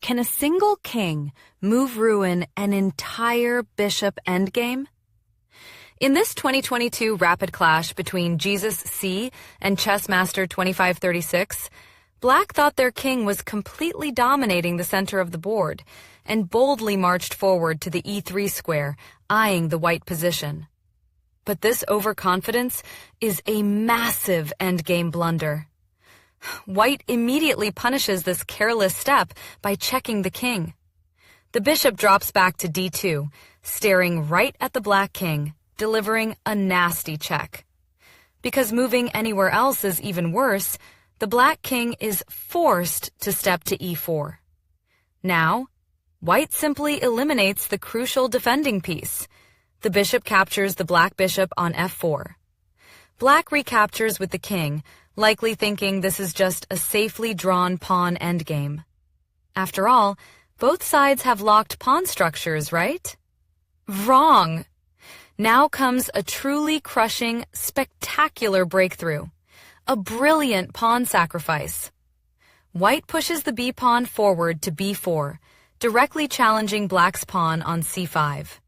Can a single king ruin an entire bishop endgame? In this 2022 rapid clash between Jesus C and chess master 2536, Black thought their king was completely dominating the center of the board and boldly marched forward to the e3 square, eyeing the white position. But this overconfidence is a massive endgame blunder. White immediately punishes this careless step by checking the king. The bishop drops back to d2, staring right at the black king, delivering a nasty check. Because moving anywhere else is even worse, the black king is forced to step to e4. Now, white simply eliminates the crucial defending piece. The bishop captures the black bishop on f4. Black recaptures with the king, likely thinking this is just a safely drawn pawn endgame. After all, both sides have locked pawn structures, right? Wrong! Now comes a truly crushing, spectacular breakthrough. A brilliant pawn sacrifice. White pushes the b-pawn forward to b4, directly challenging black's pawn on c5.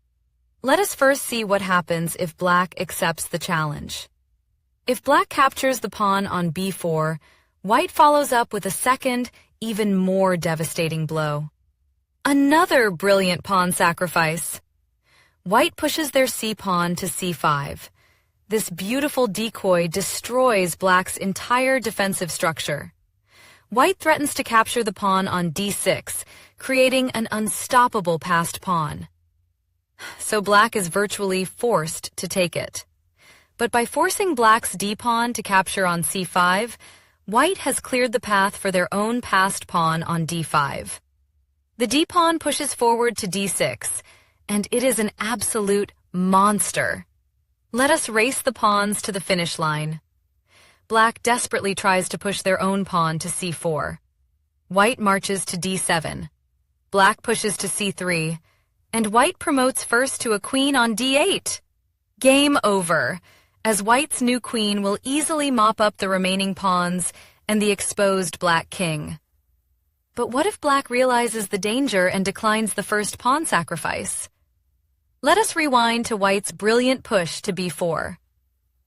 Let us first see what happens if black accepts the challenge. If black captures the pawn on b4, white follows up with a second, even more devastating blow. Another brilliant pawn sacrifice. White pushes their c-pawn to c5. This beautiful decoy destroys black's entire defensive structure. White threatens to capture the pawn on d6, creating an unstoppable passed pawn. So black is virtually forced to take it. But by forcing black's d-pawn to capture on c5, white has cleared the path for their own passed pawn on d5. The d-pawn pushes forward to d6, and it is an absolute monster. Let us race the pawns to the finish line. Black desperately tries to push their own pawn to c4. White marches to d7. Black pushes to c3, and white promotes first to a queen on d8. Game over, as white's new queen will easily mop up the remaining pawns and the exposed black king. But what if black realizes the danger and declines the first pawn sacrifice? Let us rewind to white's brilliant push to b4.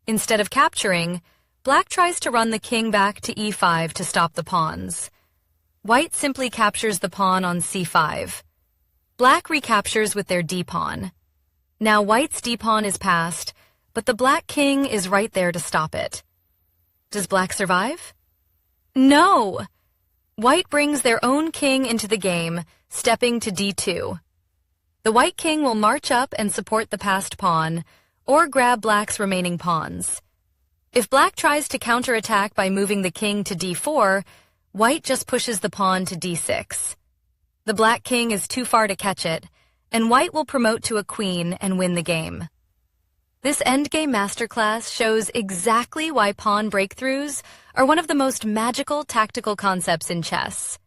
Instead of capturing, black tries to run the king back to e5 to stop the pawns. White simply captures the pawn on c5. Black recaptures with their d-pawn. Now white's d-pawn is passed, but the black king is right there to stop it. Does black survive? No! White brings their own king into the game, stepping to d2. The white king will march up and support the passed pawn, or grab black's remaining pawns. If black tries to counterattack by moving the king to d4, white just pushes the pawn to d6. The black king is too far to catch it, and white will promote to a queen and win the game. This endgame masterclass shows exactly why pawn breakthroughs are one of the most magical tactical concepts in chess.